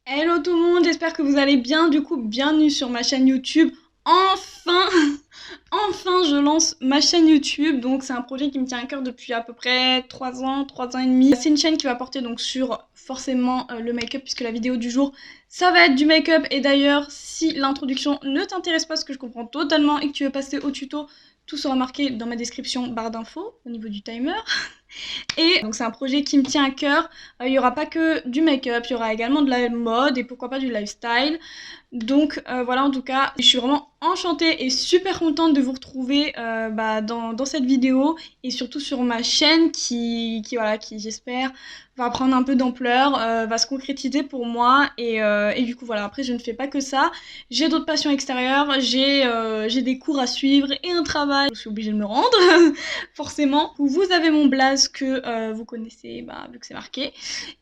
Hello tout le monde, j'espère que vous allez bien. Du coup, bienvenue sur ma chaîne YouTube. Enfin, enfin, je lance ma chaîne YouTube. Donc, c'est un projet qui me tient à cœur depuis à peu près 3 ans et demi. C'est une chaîne qui va porter donc sur forcément le make-up, puisque la vidéo du jour, ça va être du make-up. Et d'ailleurs, si l'introduction ne t'intéresse pas, ce que je comprends totalement, et que tu veux passer au tuto, tout sera marqué dans ma description barre d'infos au niveau du timer. Et donc c'est un projet qui me tient à cœur. Il y aura pas que du make-up, il y aura également de la mode et pourquoi pas du lifestyle. Donc voilà, en tout cas, je suis vraiment enchantée et super contente de vous retrouver dans cette vidéo et surtout sur ma chaîne qui j'espère va prendre un peu d'ampleur, va se concrétiser pour moi et du coup voilà, après je ne fais pas que ça, j'ai d'autres passions extérieures, j'ai des cours à suivre et un travail, je suis obligée de me rendre forcément. Vous avez mon blaze que vous connaissez, vu que c'est marqué,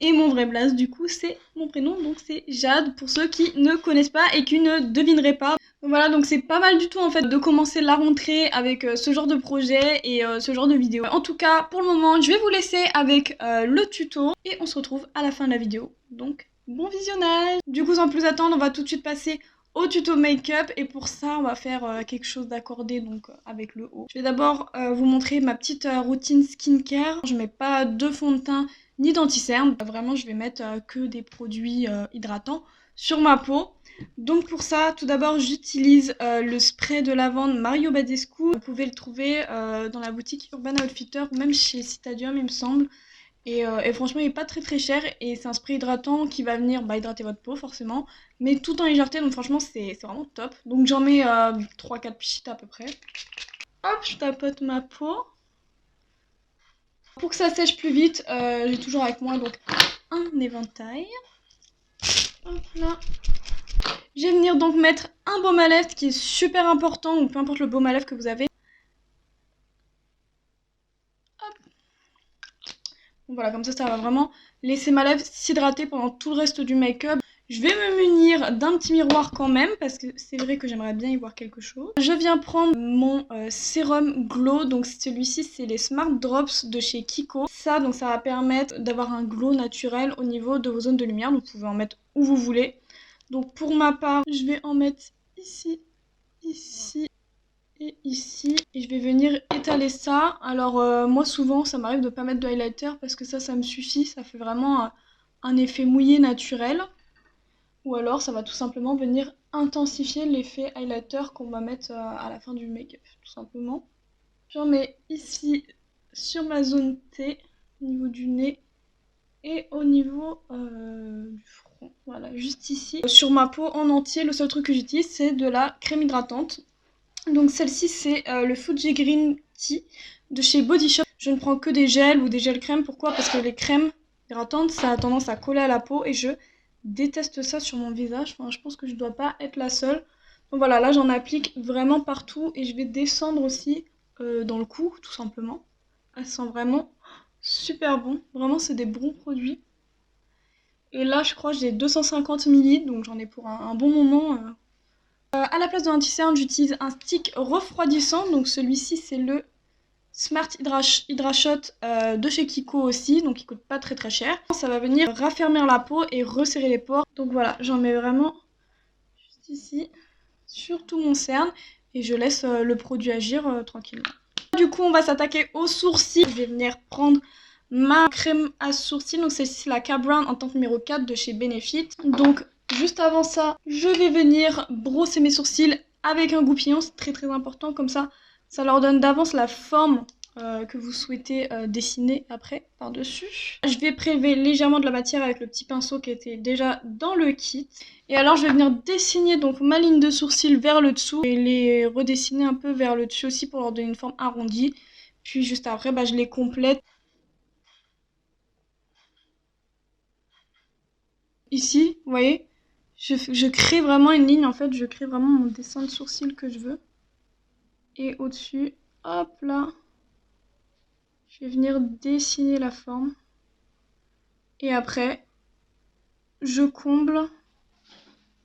et mon vrai blaze du coup c'est mon prénom, donc c'est Jade pour ceux qui ne connaissent pas et qui ne devineraient pas. Donc voilà, donc c'est pas mal du tout en fait de commencer la rentrée avec ce genre de projet et ce genre de vidéo. En tout cas, pour le moment, je vais vous laisser avec le tuto et on se retrouve à la fin de la vidéo. Donc, bon visionnage. Du coup, sans plus attendre, on va tout de suite passer au tuto make-up et pour ça, on va faire quelque chose d'accordé donc avec le haut. Je vais d'abord vous montrer ma petite routine skincare. Je mets pas de fond de teint ni d'anti-cerne. Vraiment, je vais mettre que des produits hydratants sur ma peau. Donc pour ça, tout d'abord, j'utilise le spray de lavande Mario Badescu. Vous pouvez le trouver dans la boutique Urban Outfitter ou même chez Citadium, il me semble. Et franchement, il est pas très cher et c'est un spray hydratant qui va venir hydrater votre peau forcément, mais tout en légèreté, donc franchement, c'est vraiment top. Donc j'en mets 3-4 pichettes à peu près. Hop, je tapote ma peau. Pour que ça sèche plus vite, j'ai toujours avec moi donc un éventail. Hop là. Je vais venir donc mettre un baume à lèvres qui est super important, ou peu importe le baume à lèvres que vous avez. Hop. Donc voilà, comme ça va vraiment laisser ma lèvre s'hydrater pendant tout le reste du make-up. Je vais me munir d'un petit miroir quand même, parce que c'est vrai que j'aimerais bien y voir quelque chose. Je viens prendre mon sérum glow, donc celui-ci c'est les Smart Drops de chez Kiko. Ça, donc ça va permettre d'avoir un glow naturel au niveau de vos zones de lumière, donc vous pouvez en mettre où vous voulez. Donc pour ma part, je vais en mettre ici, ici et ici. Et je vais venir étaler ça. Alors moi souvent ça m'arrive de pas mettre de highlighter parce que ça me suffit. Ça fait vraiment un effet mouillé naturel. Ou alors ça va tout simplement venir intensifier l'effet highlighter qu'on va mettre à la fin du make-up. Tout simplement. J'en mets ici sur ma zone T, au niveau du nez. Et au niveau du front, voilà, juste ici. Sur ma peau en entier, le seul truc que j'utilise, c'est de la crème hydratante. Donc celle-ci, c'est le Fuji Green Tea de chez Body Shop. Je ne prends que des gels ou des gels crème. Pourquoi? Parce que les crèmes hydratantes, ça a tendance à coller à la peau et je déteste ça sur mon visage. Enfin, je pense que je dois pas être la seule. Donc voilà, là j'en applique vraiment partout et je vais descendre aussi dans le cou, tout simplement. Elle sent vraiment super bon. Vraiment, c'est des bons produits. Et là, je crois que j'ai 250 ml, donc j'en ai pour un bon moment. À la place de l'anti-cerne, j'utilise un stick refroidissant. Donc celui-ci, c'est le Smart Hydra Shot de chez Kiko aussi, donc il coûte pas très cher. Ça va venir raffermir la peau et resserrer les pores. Donc voilà, j'en mets vraiment juste ici, sur tout mon cerne, et je laisse le produit agir tranquillement. Du coup, on va s'attaquer aux sourcils. Je vais venir prendre ma crème à sourcils, donc celle-ci c'est la K-Brown en teinte numéro 4 de chez Benefit. Donc juste avant ça, je vais venir brosser mes sourcils avec un goupillon, c'est très important, comme ça leur donne d'avance la forme que vous souhaitez dessiner après par-dessus. Je vais prélever légèrement de la matière avec le petit pinceau qui était déjà dans le kit. Et alors je vais venir dessiner donc ma ligne de sourcils vers le dessous et les redessiner un peu vers le dessus aussi pour leur donner une forme arrondie. Puis juste après, je les complète. Ici, vous voyez, je crée vraiment une ligne en fait, je crée vraiment mon dessin de sourcil que je veux. Et au-dessus, hop là, je vais venir dessiner la forme. Et après, je comble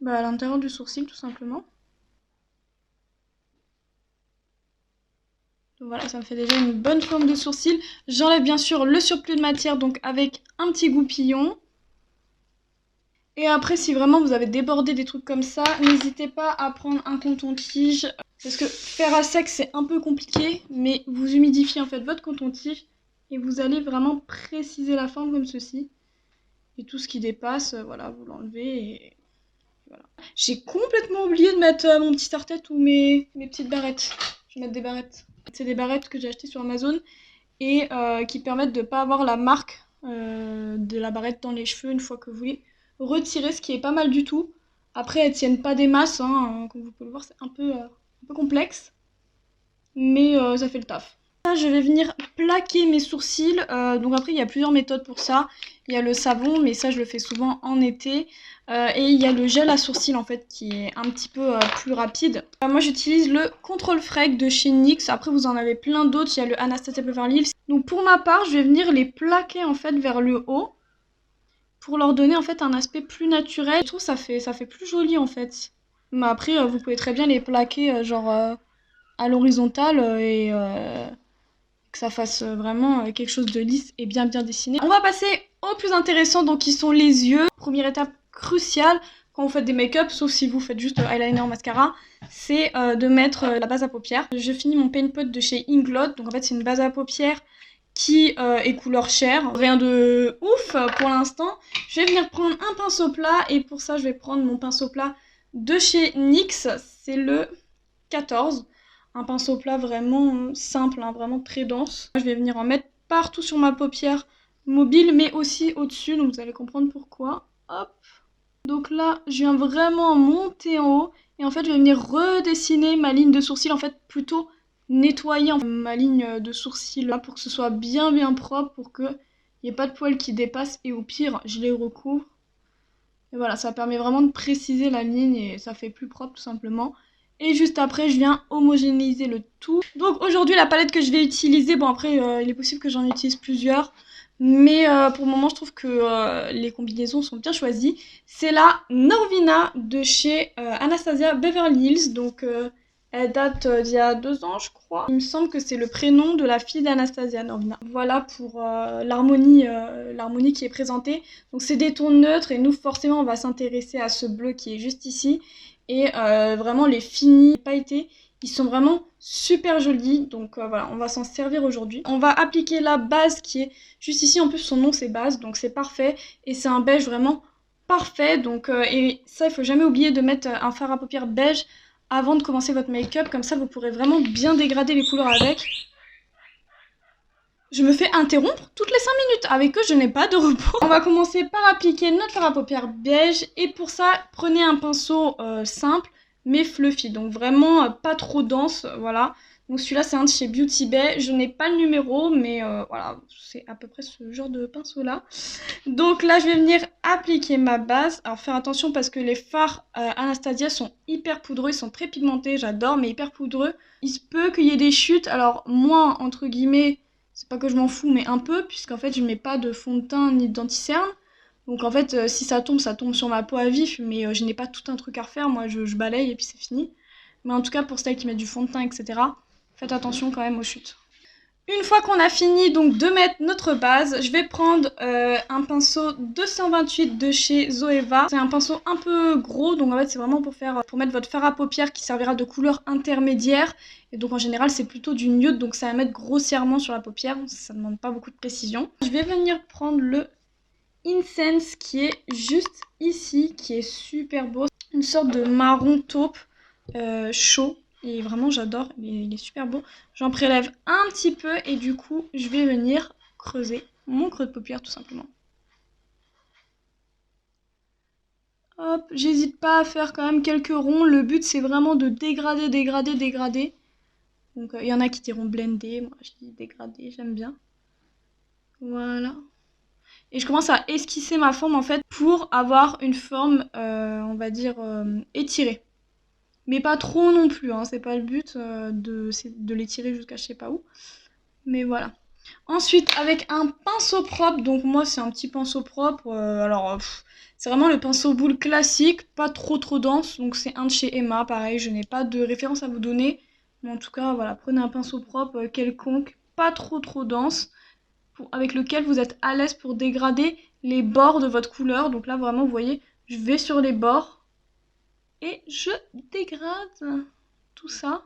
à l'intérieur du sourcil tout simplement. Donc voilà, ça me fait déjà une bonne forme de sourcil. J'enlève bien sûr le surplus de matière donc avec un petit goupillon. Et après, si vraiment vous avez débordé des trucs comme ça, n'hésitez pas à prendre un coton-tige. Parce que faire à sec, c'est un peu compliqué, mais vous humidifiez en fait votre coton-tige et vous allez vraiment préciser la forme comme ceci. Et tout ce qui dépasse, voilà, vous l'enlevez et voilà. J'ai complètement oublié de mettre mon petit serre-tête ou mes petites barrettes. Je vais mettre des barrettes. C'est des barrettes que j'ai achetées sur Amazon et qui permettent de ne pas avoir la marque de la barrette dans les cheveux une fois que vous voulez retirer, ce qui est pas mal du tout. Après, elles tiennent pas des masses, hein, comme vous pouvez le voir, c'est un peu complexe, mais ça fait le taf. Là, je vais venir plaquer mes sourcils, donc après il y a plusieurs méthodes pour ça. Il y a le savon, mais ça je le fais souvent en été, et il y a le gel à sourcils en fait qui est un petit peu plus rapide. Moi j'utilise le Control Freak de chez NYX, après vous en avez plein d'autres, il y a le Anastasia Beverly Hills. Donc pour ma part, je vais venir les plaquer en fait vers le haut, pour leur donner en fait un aspect plus naturel. Je trouve que ça fait plus joli en fait. Mais après, vous pouvez très bien les plaquer genre à l'horizontale et que ça fasse vraiment quelque chose de lisse et bien dessiné. On va passer au plus intéressant, donc qui sont les yeux. Première étape cruciale quand vous faites des make-up, sauf si vous faites juste eyeliner, mascara, c'est de mettre la base à paupières. Je finis mon paint pot de chez Inglot, donc en fait c'est une base à paupières qui est couleur chair, rien de ouf pour l'instant. Je vais venir prendre un pinceau plat et pour ça je vais prendre mon pinceau plat de chez NYX, c'est le 14. Un pinceau plat vraiment simple, hein, vraiment très dense. Je vais venir en mettre partout sur ma paupière mobile, mais aussi au-dessus, donc vous allez comprendre pourquoi. Hop. Donc là, je viens vraiment monter en haut, et en fait, je vais venir redessiner ma ligne de sourcil, en fait, plutôt nettoyer ma ligne de sourcil là, pour que ce soit bien propre, pour qu'il n'y ait pas de poils qui dépassent, et au pire, je les recouvre. Et voilà, ça permet vraiment de préciser la ligne, et ça fait plus propre, tout simplement. Et juste après, je viens homogénéiser le tout. Donc aujourd'hui, la palette que je vais utiliser, bon après, il est possible que j'en utilise plusieurs. Mais pour le moment, je trouve que les combinaisons sont bien choisies. C'est la Norvina de chez Anastasia Beverly Hills. Donc elle date d'il y a 2 ans, je crois. Il me semble que c'est le prénom de la fille d'Anastasia, Norvina. Voilà pour l'harmonie qui est présentée. Donc c'est des tons neutres et nous, forcément, on va s'intéresser à ce bleu qui est juste ici. Et vraiment les finis pailletés, ils sont vraiment super jolis, donc voilà, on va s'en servir aujourd'hui. On va appliquer la base qui est juste ici, en plus son nom c'est base, donc c'est parfait, et c'est un beige vraiment parfait, donc et ça il faut jamais oublier de mettre un fard à paupières beige avant de commencer votre make-up, comme ça vous pourrez vraiment bien dégrader les couleurs avec. Je me fais interrompre toutes les 5 minutes. Avec eux, je n'ai pas de repos. On va commencer par appliquer notre fard à paupières beige. Et pour ça, prenez un pinceau simple, mais fluffy. Donc vraiment pas trop dense, voilà. Donc celui-là, c'est un de chez Beauty Bay. Je n'ai pas le numéro, mais voilà, c'est à peu près ce genre de pinceau-là. Donc là, je vais venir appliquer ma base. Alors faire attention parce que les fards Anastasia sont hyper poudreux. Ils sont très pigmentés, j'adore, mais hyper poudreux. Il se peut qu'il y ait des chutes. Alors moi, entre guillemets... C'est pas que je m'en fous, mais un peu, puisqu'en fait, je mets pas de fond de teint ni d'anti-cerne. Donc en fait, si ça tombe sur ma peau à vif, mais je n'ai pas tout un truc à refaire. Moi, je balaye et puis c'est fini. Mais en tout cas, pour celles qui mettent du fond de teint, etc., faites attention quand même aux chutes. Une fois qu'on a fini donc de mettre notre base, je vais prendre un pinceau 228 de chez Zoeva. C'est un pinceau un peu gros, donc en fait c'est vraiment pour mettre votre fard à paupières qui servira de couleur intermédiaire. Et donc en général c'est plutôt du nude, donc ça va mettre grossièrement sur la paupière, ça ne demande pas beaucoup de précision. Je vais venir prendre le Incense qui est juste ici, qui est super beau. Une sorte de marron taupe chaud. Et vraiment j'adore, il est super beau. J'en prélève un petit peu et du coup je vais venir creuser mon creux de paupière tout simplement. Hop, j'hésite pas à faire quand même quelques ronds. Le but c'est vraiment de dégrader. Donc il y en a qui diront blender, moi je dis dégrader, j'aime bien. Voilà. Et je commence à esquisser ma forme en fait pour avoir une forme, on va dire, étirée. Mais pas trop non plus, hein, c'est pas le but de l'étirer jusqu'à je sais pas où. Mais voilà. Ensuite, avec un pinceau propre, donc moi c'est un petit pinceau propre, c'est vraiment le pinceau boule classique, pas trop dense, donc c'est un de chez Emma, pareil, je n'ai pas de référence à vous donner, mais en tout cas, voilà, prenez un pinceau propre quelconque, pas trop dense, avec lequel vous êtes à l'aise pour dégrader les bords de votre couleur, donc là vraiment vous voyez, Je vais sur les bords et je dégrade tout ça.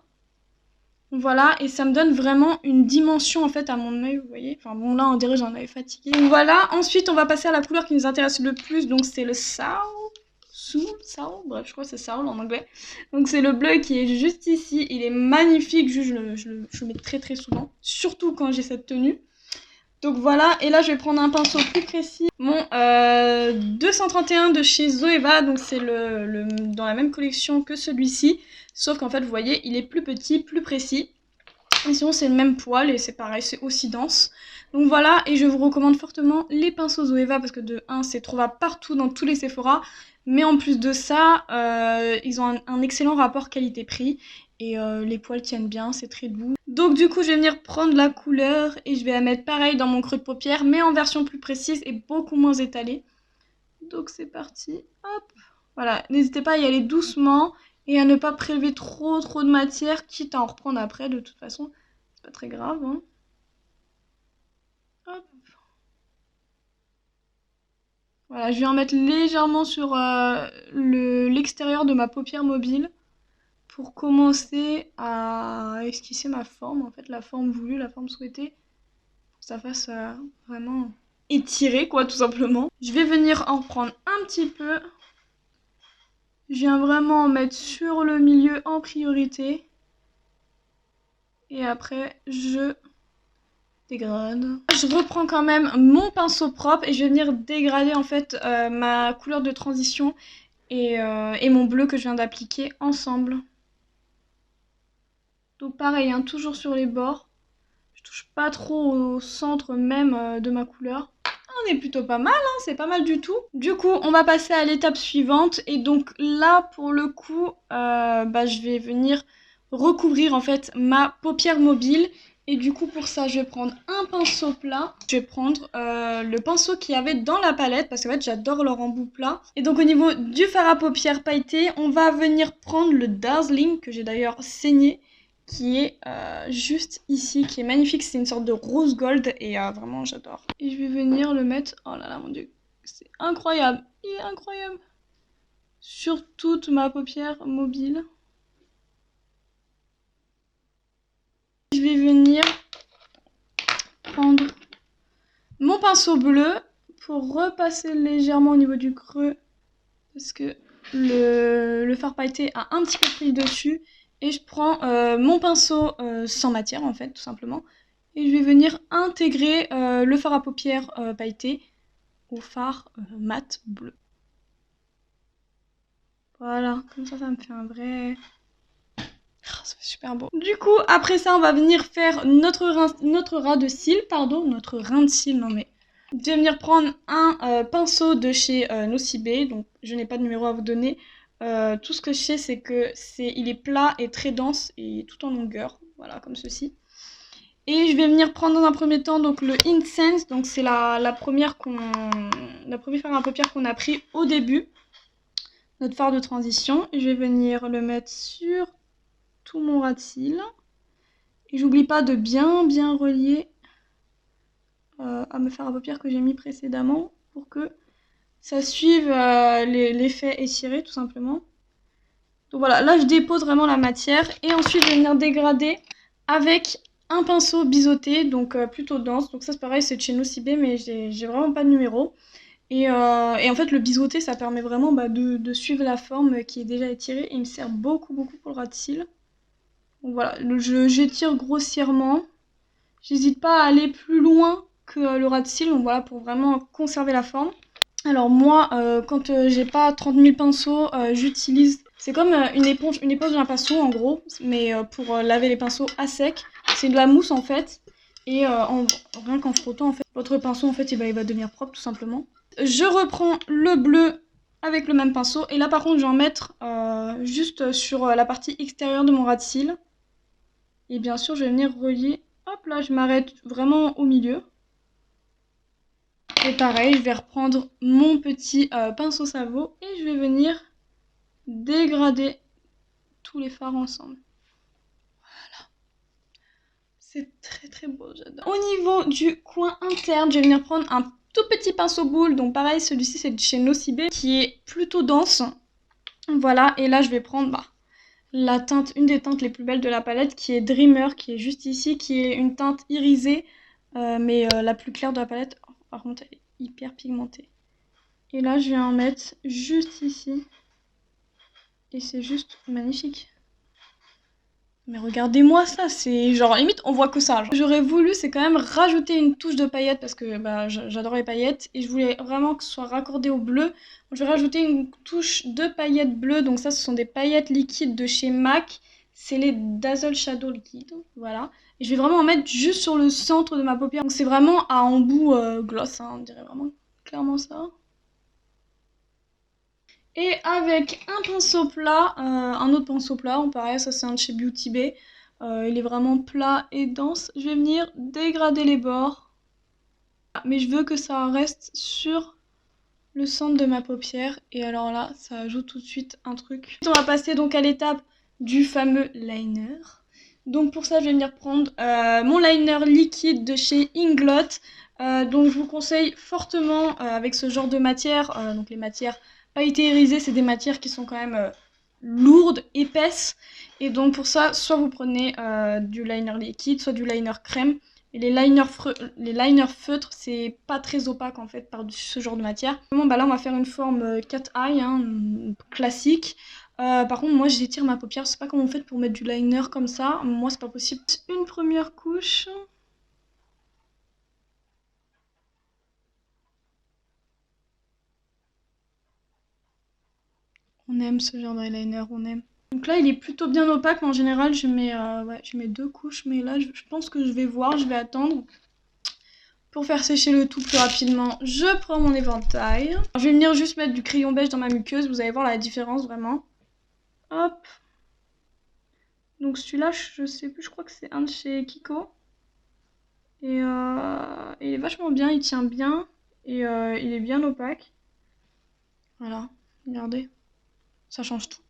Voilà, et ça me donne vraiment une dimension en fait à mon œil, vous voyez. Enfin bon, là on dirait que j'en avais fatigué. Donc voilà, ensuite on va passer à la couleur qui nous intéresse le plus, donc c'est le Soul, bref, je crois que c'est Soul en anglais. Donc c'est le bleu qui est juste ici, il est magnifique, je le mets très très souvent, surtout quand j'ai cette tenue. Donc voilà, et là je vais prendre un pinceau plus précis, mon 231 de chez Zoeva, donc c'est dans la même collection que celui-ci, sauf qu'en fait vous voyez il est plus petit, plus précis, et sinon c'est le même poil et c'est pareil, c'est aussi dense. Donc voilà, et je vous recommande fortement les pinceaux Zoeva parce que de 1 c'est trouvable partout dans tous les Sephora, mais en plus de ça, ils ont un excellent rapport qualité-prix. Et les poils tiennent bien, c'est très doux. Donc du coup, je vais venir prendre la couleur et je vais la mettre pareil dans mon creux de paupière, mais en version plus précise et beaucoup moins étalée. Donc c'est parti, hop. Voilà, n'hésitez pas à y aller doucement et à ne pas prélever trop de matière, quitte à en reprendre après, de toute façon, c'est pas très grave. Hein. Hop. Voilà, je vais en mettre légèrement sur l'extérieur de ma paupière mobile. Pour commencer à esquisser ma forme, en fait, la forme voulue, la forme souhaitée, pour que ça fasse vraiment étirer, quoi, tout simplement. Je vais venir en prendre un petit peu. Je viens vraiment en mettre sur le milieu en priorité. Et après, je dégrade. Je reprends quand même mon pinceau propre et je vais venir dégrader, en fait, ma couleur de transition et mon bleu que je viens d'appliquer ensemble. Donc pareil, hein, toujours sur les bords. Je touche pas trop au centre même de ma couleur. On est plutôt pas mal, hein, c'est pas mal du tout. Du coup, on va passer à l'étape suivante. Et donc là, pour le coup, je vais venir recouvrir en fait ma paupière mobile. Et du coup, pour ça, je vais prendre un pinceau plat. Je vais prendre le pinceau qu'il y avait dans la palette, parce qu'en fait, j'adore leur embout plat. Et donc, au niveau du fard à paupières pailleté, on va venir prendre le Dazzling, que j'ai d'ailleurs saigné, qui est juste ici, qui est magnifique. C'est une sorte de rose gold et vraiment j'adore. Et je vais venir le mettre, oh là là mon dieu, c'est incroyable, il est incroyable, sur toute ma paupière mobile. Je vais venir prendre mon pinceau bleu pour repasser légèrement au niveau du creux parce que le fard pailleté a un petit peu pris dessus. Et je prends mon pinceau sans matière en fait, tout simplement. Et je vais venir intégrer le fard à paupières pailleté au fard mat bleu. Voilà, comme ça me fait un vrai... Oh, ça fait super beau. Du coup, après ça, on va venir faire notre ras de cils, pardon, notre rein de cils, non mais... Je vais venir prendre un pinceau de chez Nocibé, donc je n'ai pas de numéro à vous donner. Tout ce que je sais, c'est que il est plat et très dense et tout en longueur, voilà, comme ceci. Et je vais venir prendre dans un premier temps donc le Incense, donc c'est la première fard à paupières qu'on a pris au début, notre fard de transition. Et je vais venir le mettre sur tout mon ras de cils. Et j'oublie pas de bien relier à mes fards à paupières que j'ai mis précédemment pour que ça suive l'effet étiré tout simplement. Donc voilà, là je dépose vraiment la matière et ensuite je vais venir dégrader avec un pinceau biseauté, donc plutôt dense. Donc ça c'est pareil, c'est de chez Nocibé mais j'ai vraiment pas de numéro. Et en fait le biseauté ça permet vraiment de suivre la forme qui est déjà étirée et il me sert beaucoup pour le ras de cils. Donc voilà, j'étire grossièrement. J'hésite pas à aller plus loin que le ras de cils, donc voilà, pour vraiment conserver la forme. Alors moi, quand j'ai pas 30 000 pinceaux, j'utilise... C'est comme une éponge d'un pinceau en gros, mais pour laver les pinceaux à sec. C'est de la mousse en fait, et rien qu'en frottant en fait, votre pinceau en fait il va devenir propre tout simplement. Je reprends le bleu avec le même pinceau, et là par contre je vais en mettre juste sur la partie extérieure de mon ras de cils. Et bien sûr je vais venir relier, hop là je m'arrête vraiment au milieu. Et pareil, je vais reprendre mon petit pinceau savon et je vais venir dégrader tous les fards ensemble. Voilà. C'est très beau, j'adore. Au niveau du coin interne, je vais venir prendre un tout petit pinceau boule, donc pareil, celui-ci c'est de chez Nocibé, qui est plutôt dense. Voilà, et là je vais prendre la teinte, une des teintes les plus belles de la palette, qui est Dreamer, qui est juste ici, qui est une teinte irisée, mais la plus claire de la palette. Oh, par contre, elle est hyper pigmentée. Et là, je vais en mettre juste ici. Et c'est juste magnifique. Mais regardez-moi ça, c'est genre limite on voit que ça. J'aurais voulu c'est quand même rajouter une touche de paillettes parce que bah, j'adore les paillettes et je voulais vraiment que ce soit raccordé au bleu. Donc, je vais rajouter une touche de paillettes bleues, donc ça ce sont des paillettes liquides de chez MAC. C'est les Dazzle Shadow Liquid, voilà. Et je vais vraiment en mettre juste sur le centre de ma paupière. Donc c'est vraiment à embout gloss, hein, on dirait vraiment clairement ça. Et avec un pinceau plat, un autre pinceau plat, on pareil, ça c'est un de chez Beauty Bay. Il est vraiment plat et dense. Je vais venir dégrader les bords. Mais je veux que ça reste sur le centre de ma paupière. Et alors là, ça ajoute tout de suite un truc. On va passer donc à l'étape du fameux liner. Donc pour ça, je vais venir prendre mon liner liquide de chez Inglot. Donc je vous conseille fortement avec ce genre de matière, donc les matières pailletées irisées, c'est des matières qui sont quand même lourdes, épaisses. Et donc pour ça, soit vous prenez du liner liquide, soit du liner crème. Et les liners feutres, c'est pas très opaque en fait par ce genre de matière. Bah là, on va faire une forme cat eye, hein, classique. Par contre, moi j'étire ma paupière, je sais pas comment on fait pour mettre du liner comme ça. Moi, c'est pas possible. Une première couche. On aime ce genre d'eyeliner, on aime. Donc là, il est plutôt bien opaque, mais en général, je mets, ouais, je mets 2 couches. Mais là, je pense que je vais voir, je vais attendre. Pour faire sécher le tout plus rapidement, je prends mon éventail. Je vais venir juste mettre du crayon beige dans ma muqueuse, vous allez voir la différence vraiment. Hop. Donc celui-là, je sais plus, je crois que c'est un de chez Kiko. Et il est vachement bien, il tient bien. Et il est bien opaque. Voilà, regardez. Ça change tout.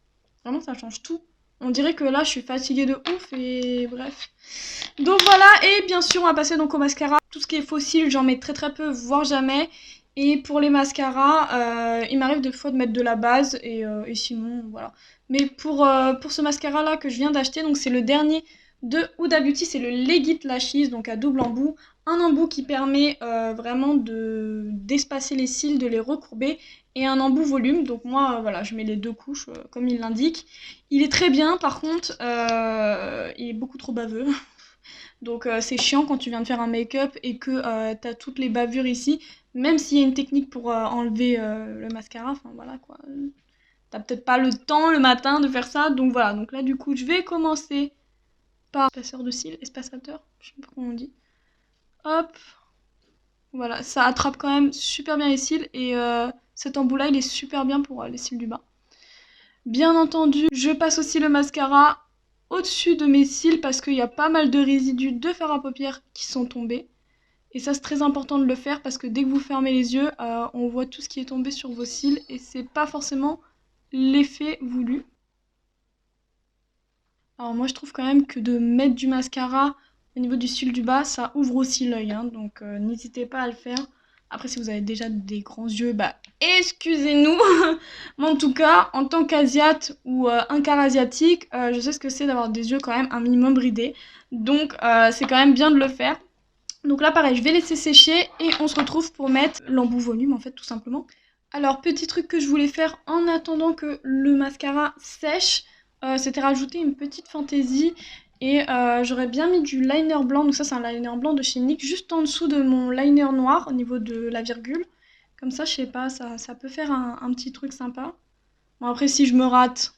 Vraiment, ça change tout. On dirait que là, je suis fatiguée de ouf et bref. Donc voilà, et bien sûr, on va passer donc au mascara. Tout ce qui est fossile, j'en mets très très peu, voire jamais. Et pour les mascaras, il m'arrive des fois de mettre de la base et sinon, voilà. Mais pour ce mascara-là que je viens d'acheter, donc c'est le dernier de Huda Beauty, c'est le Legit Lashes, donc à double embout. Un embout qui permet vraiment d'espacer les cils, de les recourber, et un embout volume. Donc moi, voilà, je mets les 2 couches comme il l'indique. Il est très bien, par contre, il est beaucoup trop baveux. Donc c'est chiant quand tu viens de faire un make-up et que t'as toutes les bavures ici. Même s'il y a une technique pour enlever le mascara, enfin voilà quoi. T'as peut-être pas le temps le matin de faire ça, donc voilà. Donc là du coup je vais commencer par espaceur de cils, espacateur, je sais pas comment on dit. Hop, voilà, ça attrape quand même super bien les cils et cet embout là il est super bien pour les cils du bas. Bien entendu, je passe aussi le mascara au-dessus de mes cils parce qu'il y a pas mal de résidus de fard à paupières qui sont tombés. Et ça c'est très important de le faire parce que dès que vous fermez les yeux, on voit tout ce qui est tombé sur vos cils et c'est pas forcément l'effet voulu. Alors moi je trouve quand même que de mettre du mascara au niveau du cil du bas, ça ouvre aussi l'œil, hein, donc n'hésitez pas à le faire. Après si vous avez déjà des grands yeux, bah excusez-nous. Mais en tout cas, en tant qu'asiate ou un quart asiatique, je sais ce que c'est d'avoir des yeux quand même un minimum bridés. Donc c'est quand même bien de le faire. Donc là pareil, je vais laisser sécher et on se retrouve pour mettre l'embout volume en fait tout simplement. Alors petit truc que je voulais faire en attendant que le mascara sèche, c'était rajouter une petite fantaisie et j'aurais bien mis du liner blanc, donc ça c'est un liner blanc de chez NYX, juste en dessous de mon liner noir au niveau de la virgule. Comme ça je sais pas, ça peut faire un petit truc sympa. Bon après si je me rate,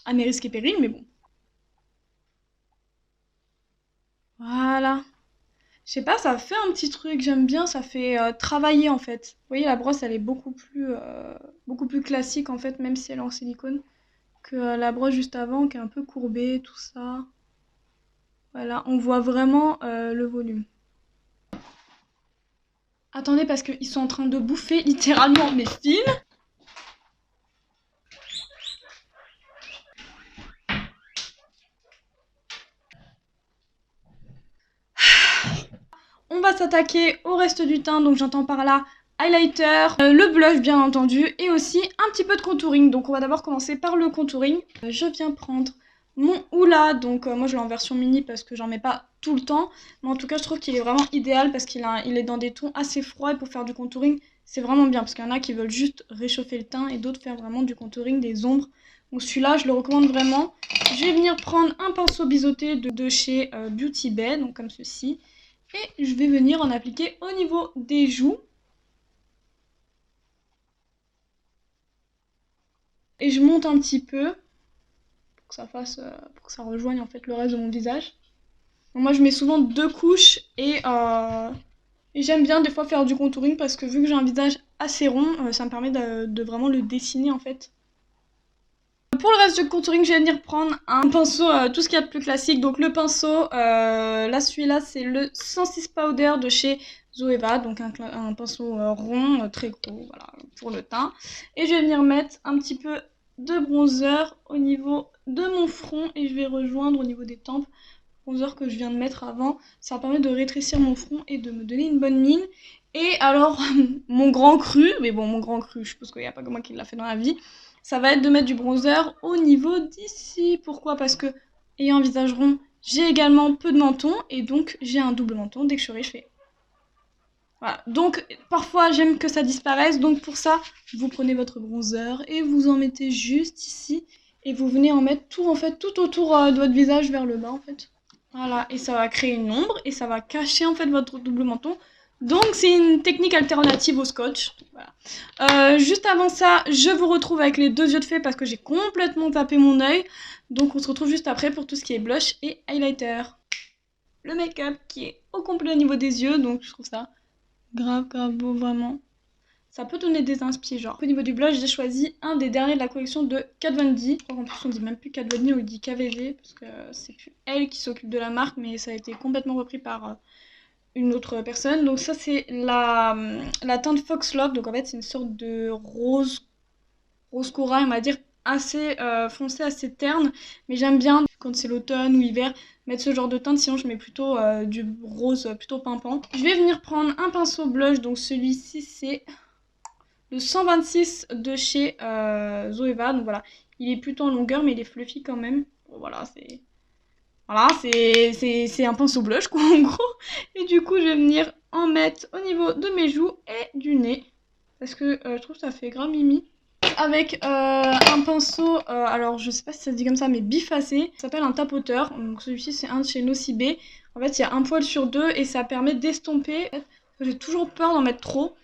à mes risques et périls, mais bon. Voilà. Je sais pas, ça fait un petit truc, j'aime bien, ça fait travailler en fait. Vous voyez, la brosse elle est beaucoup plus classique en fait, même si elle est en silicone, que la brosse juste avant qui est un peu courbée, tout ça. Voilà, on voit vraiment le volume. Attendez, parce qu'ils sont en train de bouffer littéralement mes fils. On va s'attaquer au reste du teint, donc j'entends par là highlighter, le blush bien entendu, et aussi un petit peu de contouring. Donc on va d'abord commencer par le contouring. Je viens prendre mon Hoola, donc moi je l'ai en version mini parce que j'en mets pas tout le temps. Mais en tout cas je trouve qu'il est vraiment idéal parce il est dans des tons assez froids et pour faire du contouring c'est vraiment bien. Parce qu'il y en a qui veulent juste réchauffer le teint et d'autres faire vraiment du contouring, des ombres. Donc celui-là je le recommande vraiment. Je vais venir prendre un pinceau biseauté de chez Beauty Bay, donc comme ceci. Et je vais venir en appliquer au niveau des joues. Et je monte un petit peu pour que ça rejoigne en fait le reste de mon visage. Donc moi je mets souvent 2 couches et j'aime bien des fois faire du contouring parce que vu que j'ai un visage assez rond, ça me permet de vraiment le dessiner en fait. Pour le reste du contouring, je vais venir prendre un pinceau, tout ce qu'il y a de plus classique. Donc le pinceau, là celui-là c'est le 106 Powder de chez Zoeva, donc un pinceau rond, très gros, voilà, pour le teint. Et je vais venir mettre un petit peu de bronzer au niveau de mon front et je vais rejoindre au niveau des tempes le bronzer que je viens de mettre avant. Ça va permettre de rétrécir mon front et de me donner une bonne mine. Et alors, mon grand cru, mais bon, mon grand cru, je suppose qu'il n'y a pas que moi qui l'a fait dans la vie, ça va être de mettre du bronzer au niveau d'ici. Pourquoi? Parce que, ayant un visage rond, j'ai également peu de menton et donc j'ai un double menton dès que je suis riche, je fais. Voilà, donc parfois j'aime que ça disparaisse, donc pour ça, vous prenez votre bronzer et vous en mettez juste ici et vous venez en mettre tout, en fait, tout autour de votre visage vers le bas en fait. Voilà, et ça va créer une ombre et ça va cacher en fait votre double menton. Donc c'est une technique alternative au scotch. Voilà. Juste avant ça, je vous retrouve avec les 2 yeux de fée parce que j'ai complètement tapé mon œil. Donc on se retrouve juste après pour tout ce qui est blush et highlighter. Le make-up qui est au complet au niveau des yeux, donc je trouve ça grave beau vraiment. Ça peut donner des inspi genre. Au niveau du blush, j'ai choisi un des derniers de la collection de Kat Von D. Je crois qu'en plus on dit même plus Kat Von D, on dit KVV parce que c'est plus elle qui s'occupe de la marque, mais ça a été complètement repris par une autre personne. Donc ça c'est la teinte Fox Love, donc en fait c'est une sorte de rose corail, on va dire assez foncé, assez terne, mais j'aime bien quand c'est l'automne ou l'hiver mettre ce genre de teinte, sinon je mets plutôt du rose plutôt pimpant. Je vais venir prendre un pinceau blush, donc celui-ci c'est le 126 de chez Zoeva, donc voilà, il est plutôt en longueur mais il est fluffy quand même. Bon, voilà, c'est un pinceau blush quoi en gros. Et du coup je vais venir en mettre au niveau de mes joues et du nez. Parce que je trouve que ça fait grave mimi. Avec un pinceau, alors je sais pas si ça se dit comme ça mais bifacé. Ça s'appelle un tapoteur. Donc celui-ci c'est un de chez Nocibé. En fait il y a un poil sur 2 et ça permet d'estomper. J'ai toujours peur d'en mettre trop.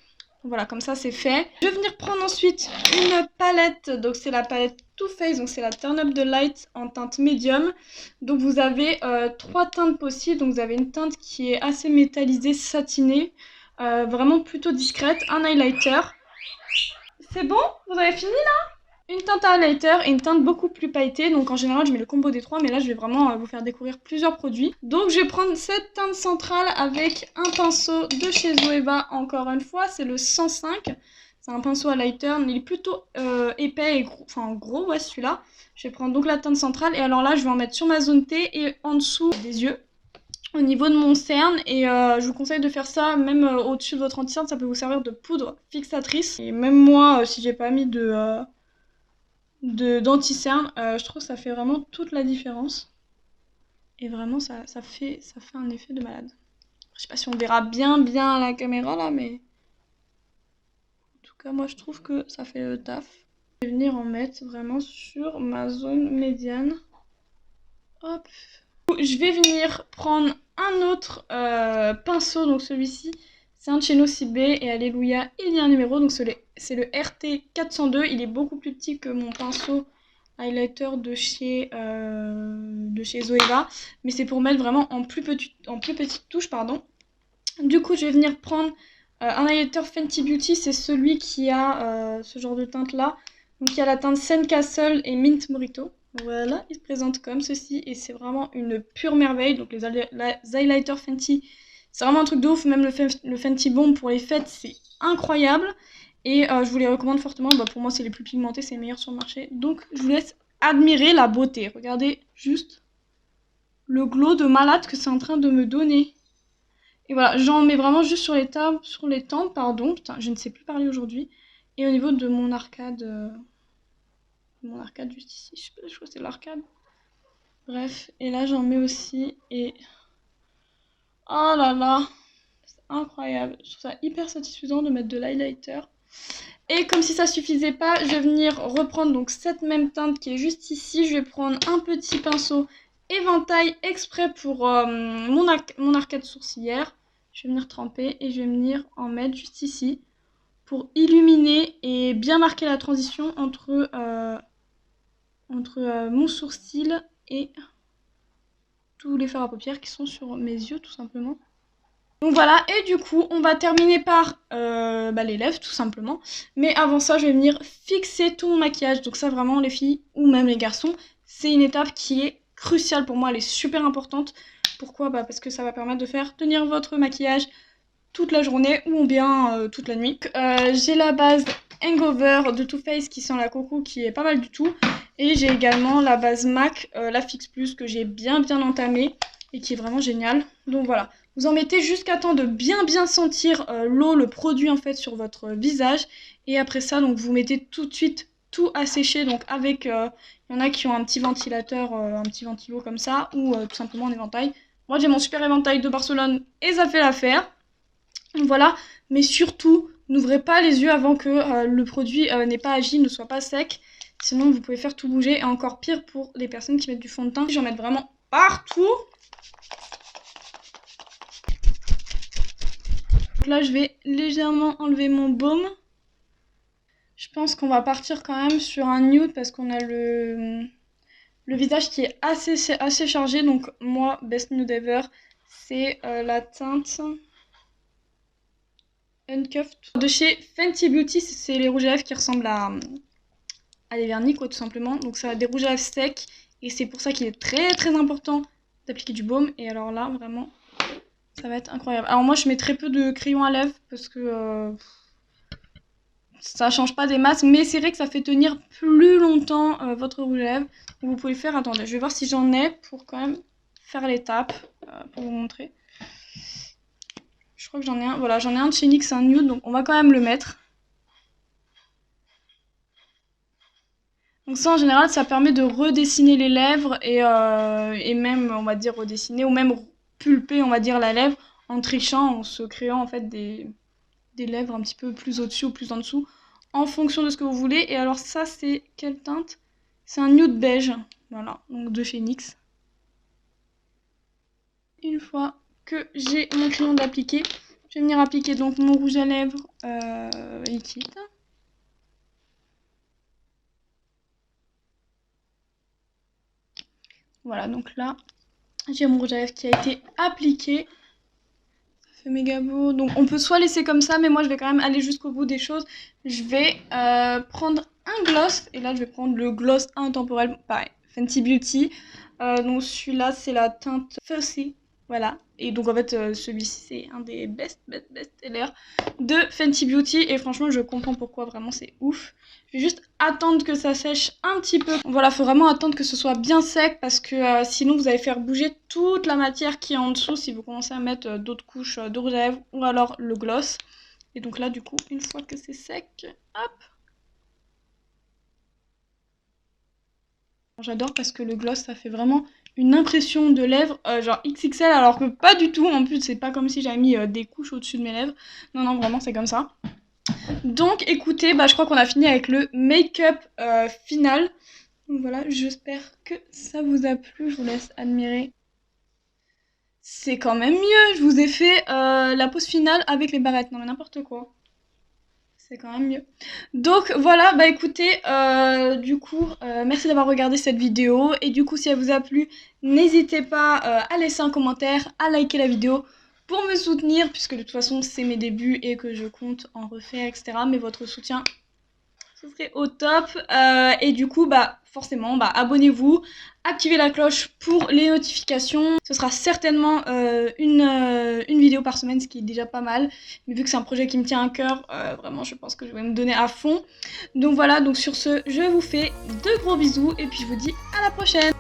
Voilà, comme ça c'est fait. Je vais venir prendre ensuite une palette, donc c'est la palette Too Faced, donc c'est la Turn Up the Light en teinte médium. Donc vous avez 3 teintes possibles, donc vous avez une teinte qui est assez métallisée, satinée, vraiment plutôt discrète, un highlighter. C'est bon? Vous avez fini là? Une teinte highlighter et une teinte beaucoup plus pailletée, donc en général je mets le combo des 3, mais là je vais vraiment vous faire découvrir plusieurs produits. Donc je vais prendre cette teinte centrale avec un pinceau de chez Zoeva, encore une fois, c'est le 105. C'est un pinceau highlighter, il est plutôt épais et gros, enfin gros, ouais celui-là. Je vais prendre donc la teinte centrale et alors là je vais en mettre sur ma zone T et en dessous des yeux. Au niveau de mon cerne, et je vous conseille de faire ça même au-dessus de votre anti-cerne, ça peut vous servir de poudre fixatrice. Et même moi, si j'ai pas mis d'anti-cerne, je trouve que ça fait vraiment toute la différence. Et vraiment, ça fait un effet de malade. Je sais pas si on verra bien à la caméra là, mais en tout cas, moi je trouve que ça fait le taf. Je vais venir en mettre vraiment sur ma zone médiane. Hop. Je vais venir prendre un autre pinceau, donc celui-ci, c'est un de chez Nocibé et alléluia, il y a un numéro, donc c'est le RT 402, il est beaucoup plus petit que mon pinceau highlighter de chez Zoeva, mais c'est pour mettre vraiment en plus petite touche, pardon. Du coup, je vais venir prendre un highlighter Fenty Beauty, c'est celui qui a ce genre de teinte là, donc il y a la teinte Sandcastle et Mint Mojito. Voilà, il se présente comme ceci et c'est vraiment une pure merveille. Donc les highlighters Fenty, c'est vraiment un truc de ouf. Même le Fenty Bomb pour les fêtes, c'est incroyable. Et je vous les recommande fortement. Bah, pour moi, c'est les plus pigmentés, c'est les meilleurs sur le marché. Donc je vous laisse admirer la beauté. Regardez juste le glow de malade que c'est en train de me donner. Et voilà, j'en mets vraiment juste sur les tempes, pardon. Putain, je ne sais plus parler aujourd'hui. Et au niveau de mon arcade juste ici, je sais pas, je crois que c'est l'arcade. Bref, et là j'en mets aussi et oh là là, c'est incroyable. Je trouve ça hyper satisfaisant de mettre de l'highlighter. Et comme si ça suffisait pas, je vais venir reprendre donc cette même teinte qui est juste ici. Je vais prendre un petit pinceau éventail exprès pour mon arcade sourcilière. Je vais venir tremper et je vais venir en mettre juste ici pour illuminer et bien marquer la transition entre mon sourcil et tous les fards à paupières qui sont sur mes yeux tout simplement. Donc voilà, et du coup on va terminer par les lèvres tout simplement. Mais avant ça je vais venir fixer tout mon maquillage. Donc ça vraiment les filles ou même les garçons, c'est une étape qui est cruciale pour moi, elle est super importante. Pourquoi? Parce que ça va permettre de faire tenir votre maquillage toute la journée ou bien toute la nuit. J'ai la base Hangover de Too Faced qui sent la coco qui est pas mal du tout. Et j'ai également la base MAC, la Fix Plus que j'ai bien entamée et qui est vraiment géniale. Donc voilà, vous en mettez jusqu'à temps de bien sentir l'eau, le produit en fait sur votre visage. Et après ça, donc vous mettez tout de suite tout à sécher. Donc avec, il y en a qui ont un petit ventilateur, un petit ventilo comme ça ou tout simplement un éventail. Moi j'ai mon super éventail de Barcelone et ça fait l'affaire. Voilà, mais surtout, n'ouvrez pas les yeux avant que le produit n'ait pas agi, ne soit pas sec. Sinon, vous pouvez faire tout bouger. Et encore pire pour les personnes qui mettent du fond de teint. J'en mets vraiment partout. Donc là, je vais légèrement enlever mon baume. Je pense qu'on va partir quand même sur un nude parce qu'on a le visage qui est assez chargé. Donc moi, Best Nude Ever, c'est la teinte Uncuffed de chez Fenty Beauty. C'est les rouges à lèvres qui ressemblent à des vernis quoi tout simplement. Donc ça a des rouges à lèvres secs et c'est pour ça qu'il est très important d'appliquer du baume. Et alors là vraiment ça va être incroyable. Alors moi je mets très peu de crayon à lèvres parce que ça change pas des masses, mais c'est vrai que ça fait tenir plus longtemps votre rouge à lèvres. Donc vous pouvez le faire. Attendez, je vais voir si j'en ai pour quand même faire l'étape pour vous montrer. Je crois que j'en ai un. Voilà, j'en ai un de chez NYX, un nude, donc on va quand même le mettre. Donc ça en général ça permet de redessiner les lèvres et même on va dire redessiner ou même pulper on va dire la lèvre en trichant, en se créant en fait des lèvres un petit peu plus au-dessus ou plus en dessous en fonction de ce que vous voulez. Et alors ça c'est quelle teinte? C'est un nude beige, voilà, donc de chez NYX. Une fois que j'ai mon crayon d'appliquer, je vais venir appliquer donc mon rouge à lèvres liquide. Voilà, donc là, j'ai mon rouge à lèvres qui a été appliqué. Ça fait méga beau. Donc on peut soit laisser comme ça, mais moi je vais quand même aller jusqu'au bout des choses. Je vais prendre un gloss. Et là, je vais prendre le gloss intemporel, pareil, Fenty Beauty. Donc celui-là, c'est la teinte Fussy. Voilà. Et donc en fait, celui-ci, c'est un des best sellers de Fenty Beauty. Et franchement, je comprends pourquoi. Vraiment, c'est ouf. Je vais juste attendre que ça sèche un petit peu. Voilà, faut vraiment attendre que ce soit bien sec parce que sinon vous allez faire bouger toute la matière qui est en dessous si vous commencez à mettre d'autres couches de rouge à lèvres ou alors le gloss. Et donc là, du coup, une fois que c'est sec, hop. J'adore parce que le gloss, ça fait vraiment une impression de lèvres genre XXL alors que pas du tout. En plus, c'est pas comme si j'avais mis des couches au-dessus de mes lèvres. Non, vraiment, c'est comme ça. Donc écoutez, je crois qu'on a fini avec le make-up final. Donc voilà, j'espère que ça vous a plu, je vous laisse admirer. C'est quand même mieux, je vous ai fait la pose finale avec les barrettes, non mais n'importe quoi. C'est quand même mieux. Donc voilà, écoutez, du coup, merci d'avoir regardé cette vidéo. Et du coup, si elle vous a plu, n'hésitez pas à laisser un commentaire, à liker la vidéo pour me soutenir, puisque de toute façon, c'est mes débuts et que je compte en refaire, etc. Mais votre soutien, ce serait au top. Et du coup, forcément, abonnez-vous, activez la cloche pour les notifications. Ce sera certainement une vidéo par semaine, ce qui est déjà pas mal. Mais vu que c'est un projet qui me tient à cœur, vraiment, je pense que je vais me donner à fond. Donc voilà, donc sur ce, je vous fais de gros bisous et puis je vous dis à la prochaine.